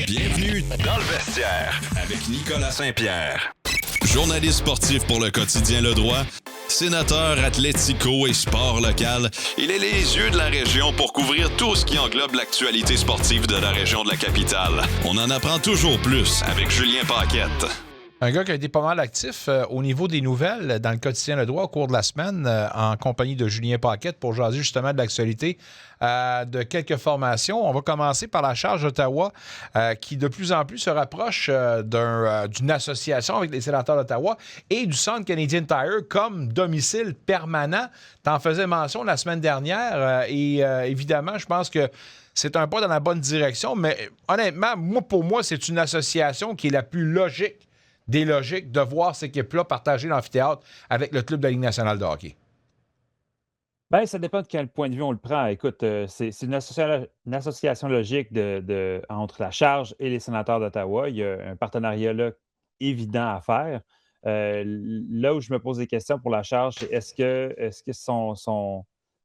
Bienvenue dans le vestiaire avec Nicolas Saint-Pierre. Journaliste sportif pour le quotidien Le Droit, sénateur athlético et sport local, il est les yeux de la région pour couvrir tout ce qui englobe l'actualité sportive de la région de la capitale. On en apprend toujours plus avec Julien Paquette. Un gars qui a été pas mal actif au niveau des nouvelles dans le quotidien Le Droit au cours de la semaine en compagnie de Julien Paquette pour jaser justement de l'actualité de quelques formations. On va commencer par la Charge d'Ottawa qui de plus en plus se rapproche d'une association avec les sénateurs d'Ottawa et du Centre Canadian Tire comme domicile permanent. T'en faisais mention la semaine dernière et évidemment, je pense que c'est un pas dans la bonne direction, mais honnêtement, pour moi, c'est une association qui est la plus logique des logiques de voir cette équipe-là partager l'amphithéâtre avec le club de la Ligue nationale de hockey? Bien, ça dépend de quel point de vue on le prend. Écoute, c'est une association logique entre la Charge et les sénateurs d'Ottawa. Il y a un partenariat là évident à faire. Là où je me pose des questions pour la Charge, c'est est-ce que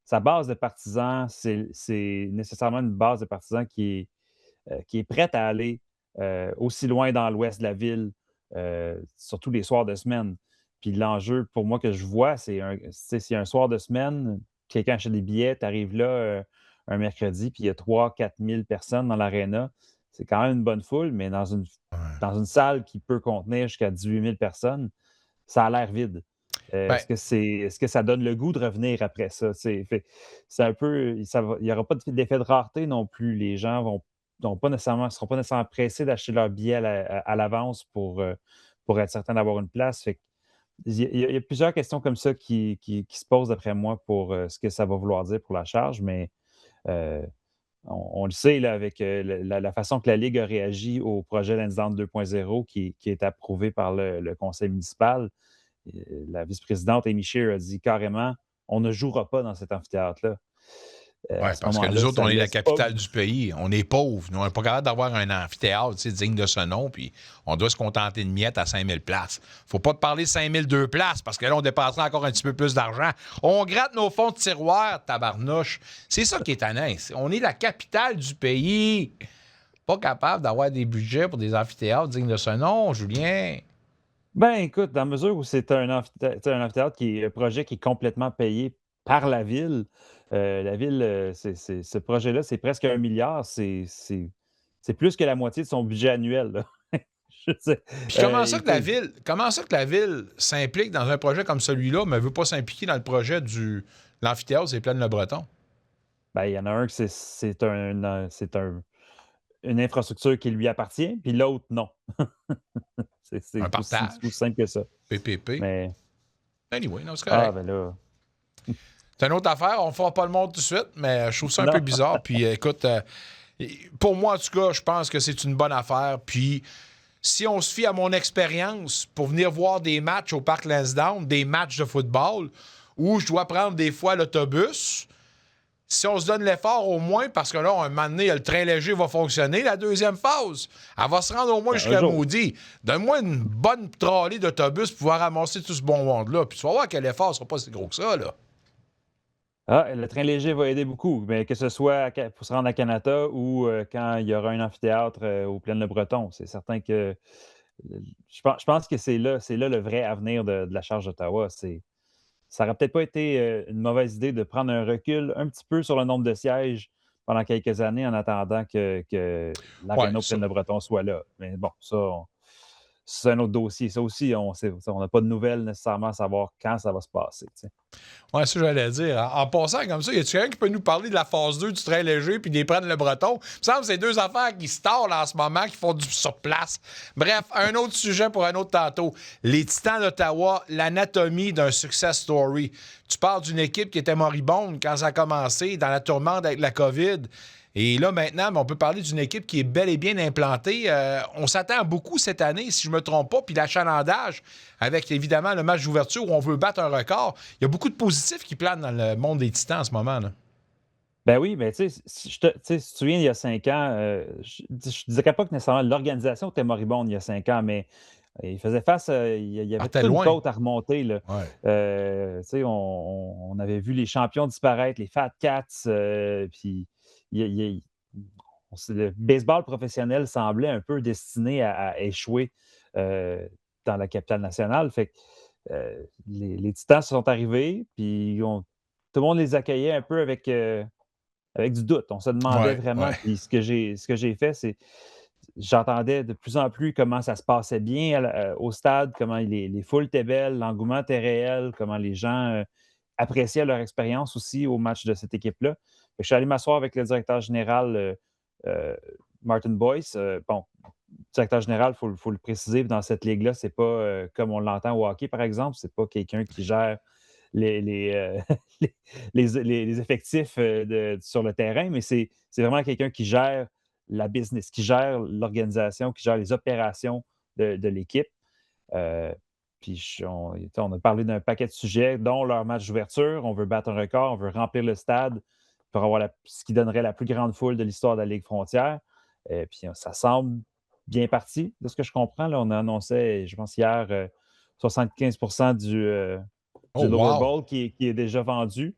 sa base de partisans, c'est nécessairement une base de partisans qui est prête à aller aussi loin dans l'ouest de la ville, surtout les soirs de semaine. Puis l'enjeu, pour moi, que je vois, c'est un soir de semaine, quelqu'un achète des billets, tu arrives là un mercredi, puis il y a 3 000 à 4 000 personnes dans l'aréna. C'est quand même une bonne foule, mais dans une salle qui peut contenir jusqu'à 18 000 personnes, ça a l'air vide. Est-ce que ça donne le goût de revenir après ça? C'est un peu. Il n'y aura pas d'effet de rareté non plus. Les gens ne seront pas nécessairement pressés d'acheter leur billet à l'avance pour être certain d'avoir une place. Fait que il y a plusieurs questions comme ça qui se posent, d'après moi, pour ce que ça va vouloir dire pour la Charge, mais euh, on le sait là, avec la façon que la Ligue a réagi au projet Lansdowne 2.0 qui est approuvé par le conseil municipal. La vice-présidente Amy Scheer a dit carrément on ne jouera pas dans cet amphithéâtre-là. Oui, parce que nous autres, on est la capitale du pays. On est pauvres. Nous, on n'est pas capable d'avoir un amphithéâtre digne de ce nom, puis on doit se contenter de miettes à 5 000 places. Faut pas te parler de 5 002 places, parce que là, on dépasserait encore un petit peu plus d'argent. On gratte nos fonds de tiroir, tabarnouche. C'est ça qui est tannant. On est la capitale du pays. Pas capable d'avoir des budgets pour des amphithéâtres dignes de ce nom, Julien. Ben, écoute, dans la mesure où c'est un amphithéâtre un projet qui est complètement payé par la ville, la ville, ce projet-là, c'est presque 1 milliard. C'est plus que la moitié de son budget annuel, là. Je sais. Puis comment ça que la ville s'implique dans un projet comme celui-là, mais ne veut pas s'impliquer dans le projet de l'amphithéâtre des Plaines-le-Breton? Ben, il y en a un que une infrastructure qui lui appartient, puis l'autre, non. C'est Un aussi partage. simple que ça. PPP. Mais, Anyway, non, c'est correct. ben là. C'est une autre affaire. On ne fera pas le monde tout de suite, mais je trouve ça un peu bizarre. Puis écoute, pour moi, en tout cas, je pense que c'est une bonne affaire. Puis si on se fie à mon expérience pour venir voir des matchs au Parc Lansdowne, des matchs de football, où je dois prendre des fois l'autobus, si on se donne l'effort au moins, parce que là, un moment donné, le train léger va fonctionner, la deuxième phase, elle va se rendre au moins jusqu'à Maudit. Donne-moi une bonne trolley d'autobus pour pouvoir ramasser tout ce bon monde-là. Puis tu vas voir que l'effort ne sera pas si gros que ça, là. Ah, le train léger va aider beaucoup, mais que ce soit pour se rendre à Canada ou quand il y aura un amphithéâtre au Plaines-le-Breton. C'est certain que je pense que c'est là le vrai avenir de la Charge d'Ottawa. Ça aurait peut-être pas été une mauvaise idée de prendre un recul un petit peu sur le nombre de sièges pendant quelques années en attendant que l'aréna au Plaines-le-Breton soit là. Mais bon, ça, c'est un autre dossier. Ça aussi, on n'a pas de nouvelles nécessairement à savoir quand ça va se passer. Ouais, ça, j'allais dire. En passant comme ça, y a-tu quelqu'un qui peut nous parler de la phase 2 du train léger puis des prendre le breton? Il me semble que c'est deux affaires qui se tordent en ce moment, qui font du sur place. Bref, un autre sujet pour un autre tantôt. Les Titans d'Ottawa, l'anatomie d'un success story. Tu parles d'une équipe qui était moribonde quand ça a commencé, dans la tourmente avec la COVID. Et là, maintenant, on peut parler d'une équipe qui est bel et bien implantée. On s'attend à beaucoup cette année, si je ne me trompe pas. Puis l'achalandage, avec évidemment le match d'ouverture où on veut battre un record. Il y a beaucoup de positifs qui planent dans le monde des Titans en ce moment, là. Ben oui, mais tu sais, si tu te souviens, il y a 5 ans, je ne dirais pas que nécessairement l'organisation était moribonde il y a 5 ans, mais il faisait face, il y avait toute une côte à remonter, là. Ouais. Tu sais, on avait vu les champions disparaître, les Fat Cats, puis le baseball professionnel semblait un peu destiné à échouer dans la capitale nationale. Fait que les Titans sont arrivés, puis tout le monde les accueillait un peu avec du doute. On se demandait Ouais, vraiment, ouais. puis ce que j'ai fait, c'est j'entendais de plus en plus comment ça se passait bien au stade, comment les foules étaient belles, l'engouement était réel, comment les gens appréciaient leur expérience aussi au match de cette équipe-là. Fait que je suis allé m'asseoir avec le directeur général euh, Martin Boyce. Bon, directeur général, il faut le préciser, dans cette ligue-là, c'est pas comme on l'entend au hockey, par exemple, c'est pas quelqu'un qui gère les, les effectifs sur le terrain, mais c'est vraiment quelqu'un qui gère la business, qui gère l'organisation, qui gère les opérations de l'équipe. Euh, puis on a parlé d'un paquet de sujets, dont leur match d'ouverture. On veut battre un record, on veut remplir le stade pour avoir ce qui donnerait la plus grande foule de l'histoire de la Ligue frontière. Puis ça semble bien parti, de ce que je comprends. Là, on a annoncé, je pense hier, 75 Oh, du Lower wow! Bowl qui est déjà vendu.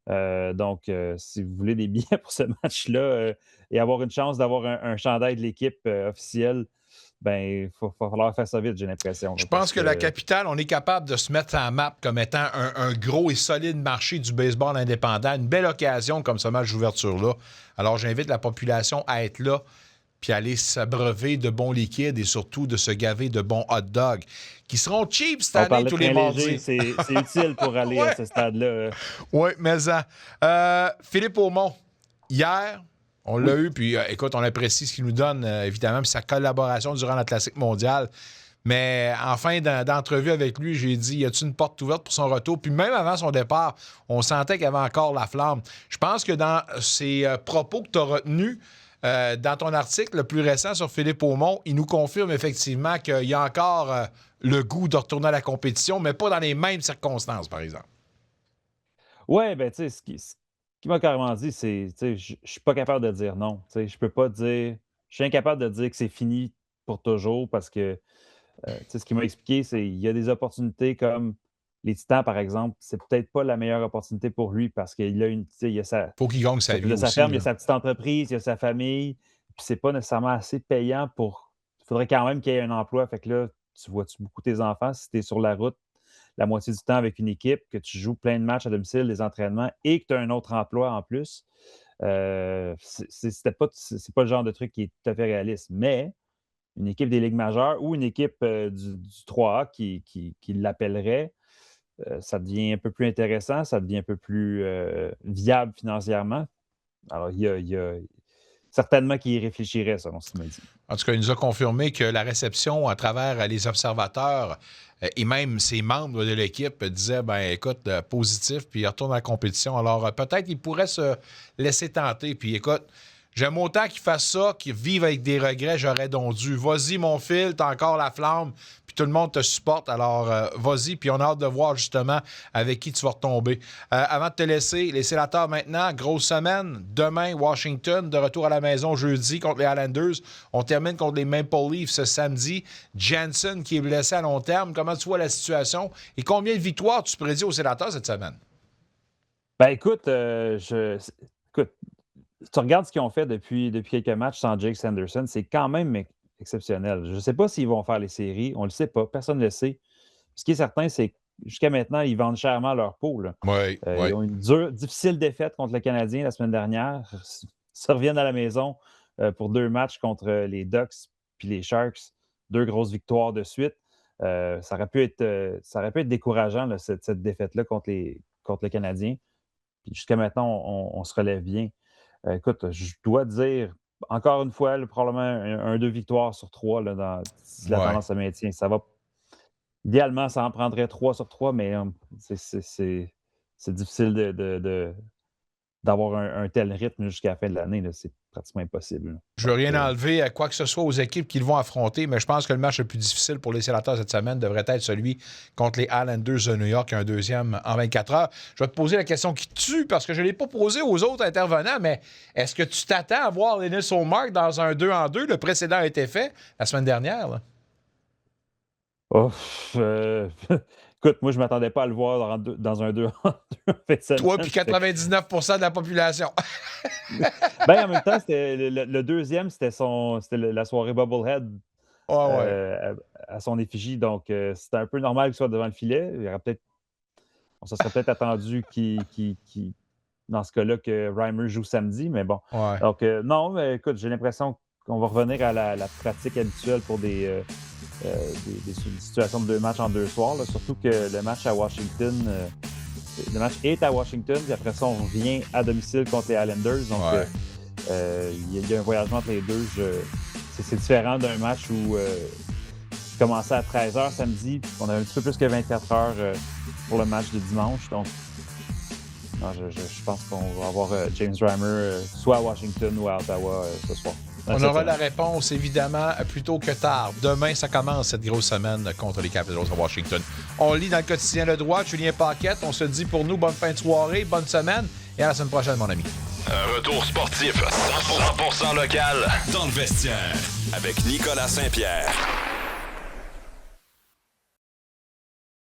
Donc, si vous voulez des billets pour ce match-là et avoir une chance d'avoir un chandail de l'équipe officielle, ben, il va falloir faire ça vite, j'ai l'impression. Je Là, parce pense que la que, capitale, on est capable de se mettre à la map comme étant un gros et solide marché du baseball indépendant. Une belle occasion comme ce match d'ouverture-là. Alors, j'invite la population à être là puis aller s'abreuver de bons liquides et surtout de se gaver de bons hot dogs qui seront cheap cette on année parlait de tous les train léger, mardis. c'est utile pour aller à Ouais, ce stade-là. oui, mais ça. Philippe Aumont, hier, on l'a Oui. eu, puis écoute, on apprécie ce qu'il nous donne, évidemment, puis sa collaboration durant la Classique mondiale. Mais en fin d'entrevue avec lui, j'ai dit, y a-t-il une porte ouverte pour son retour? Puis même avant son départ, on sentait qu'il y avait encore la flamme. Je pense que dans ces propos que tu as retenus, dans ton article le plus récent sur Philippe Aumont, il nous confirme effectivement qu'il y a encore le goût de retourner à la compétition, mais pas dans les mêmes circonstances, par exemple. Ouais, ben, tu sais, ce qui m'a carrément dit, c'est, tu sais, je suis pas capable de dire non. Tu sais, je peux pas dire, je suis incapable de dire que c'est fini pour toujours parce que, tu sais, ce qu'il m'a expliqué, c'est il y a des opportunités comme les Titans, par exemple, c'est peut-être pas la meilleure opportunité pour lui parce qu'il a tu sais, il a Faut qu'il gagne il sa s'occupe vie de sa aussi, ferme, il a là. sa petite entreprise, il a sa famille, puis c'est pas nécessairement assez payant il faudrait quand même qu'il y ait un emploi. Fait que là, tu vois-tu beaucoup tes enfants si tu es sur la route la moitié du temps avec une équipe, que tu joues plein de matchs à domicile, des entraînements et que tu as un autre emploi en plus, c'est pas le genre de truc qui est tout à fait réaliste. Mais une équipe des ligues majeures ou une équipe du 3A qui l'appellerait, ça devient un peu plus intéressant, ça devient un peu plus viable financièrement. Alors, il y a certainement qu'il y réfléchirait, selon ce qu'il m'a dit. En tout cas, il nous a confirmé que la réception à travers les observateurs et même ses membres de l'équipe disaient, ben écoute, positif, puis il retourne à la compétition. Alors, peut-être qu'il pourrait se laisser tenter. Puis écoute, j'aime autant qu'il fasse ça, qu'il vive avec des regrets, j'aurais donc dû. Vas-y, mon fil, t'as encore la flamme, puis tout le monde te supporte. Alors, vas-y, puis on a hâte de voir justement avec qui tu vas retomber. Avant de te laisser, les sénateurs maintenant, grosse semaine. Demain, Washington, de retour à la maison jeudi contre les Islanders. On termine contre les Maple Leafs ce samedi. Jansen qui est blessé à long terme. Comment tu vois la situation? Et combien de victoires tu prédis aux sénateurs cette semaine? Ben écoute, écoute, tu regardes ce qu'ils ont fait depuis quelques matchs sans Jake Sanderson, c'est quand même exceptionnel. Je ne sais pas s'ils vont faire les séries, on ne le sait pas, personne ne le sait. Ce qui est certain, c'est que jusqu'à maintenant, ils vendent chèrement leur peau. Là. Oui, Ils oui. ont une difficile défaite contre le Canadien la semaine dernière. Ils reviennent à la maison pour 2 matchs contre les Ducks puis les Sharks. 2 grosses victoires de suite. Ça aurait pu être décourageant, là, cette défaite-là contre le Canadien. Puis jusqu'à maintenant, on se relève bien. Écoute, je dois dire, encore une fois, là, probablement 2 victoires sur 3 là, si la Ouais. tendance se maintient. Idéalement, ça en prendrait 3 sur 3, mais c'est difficile d'avoir un tel rythme jusqu'à la fin de l'année. Là. C'est pratiquement impossible. Là. Je veux Donc, rien enlever à quoi que ce soit aux équipes qu'ils vont affronter, mais je pense que le match le plus difficile pour les sénateurs cette semaine devrait être celui contre les Islanders de New York, un deuxième en 24 heures. Je vais te poser la question qui tue, parce que je ne l'ai pas posée aux autres intervenants, mais est-ce que tu t'attends à voir Linus Ullmark dans un 2-en-2? Le précédent a été fait la semaine dernière. Là. oh, Écoute, moi, je ne m'attendais pas à le voir dans un 2 en 2 Toi, puis 99% de la population. Ben, en même temps, le deuxième, c'était la soirée Bubblehead à son effigie. Donc, c'était un peu normal qu'il soit devant le filet. On se serait peut-être attendu dans ce cas-là, que Reimer joue samedi, mais bon. Ouais. Donc, non, mais écoute, j'ai l'impression qu'on va revenir à la pratique habituelle pour des situations de 2 matchs en 2 soirs. Là. Surtout que le match à Washington, le match est à Washington, puis après ça, on revient à domicile contre les Islanders. Donc, il y a un voyagement entre les deux. C'est différent d'un match où qui commençait à 13h samedi, puis on avait un petit peu plus que 24 heures pour le match de dimanche. Donc, non, je pense qu'on va avoir James Reimer soit à Washington ou à Ottawa ce soir. On aura la réponse, évidemment, plus tôt que tard. Demain, ça commence cette grosse semaine contre les Capitals à Washington. On lit dans le quotidien Le Droit, Julien Paquette. On se dit pour nous, bonne fin de soirée, bonne semaine et à la semaine prochaine, mon ami. Un retour sportif 100% local dans le vestiaire avec Nicolas Saint-Pierre.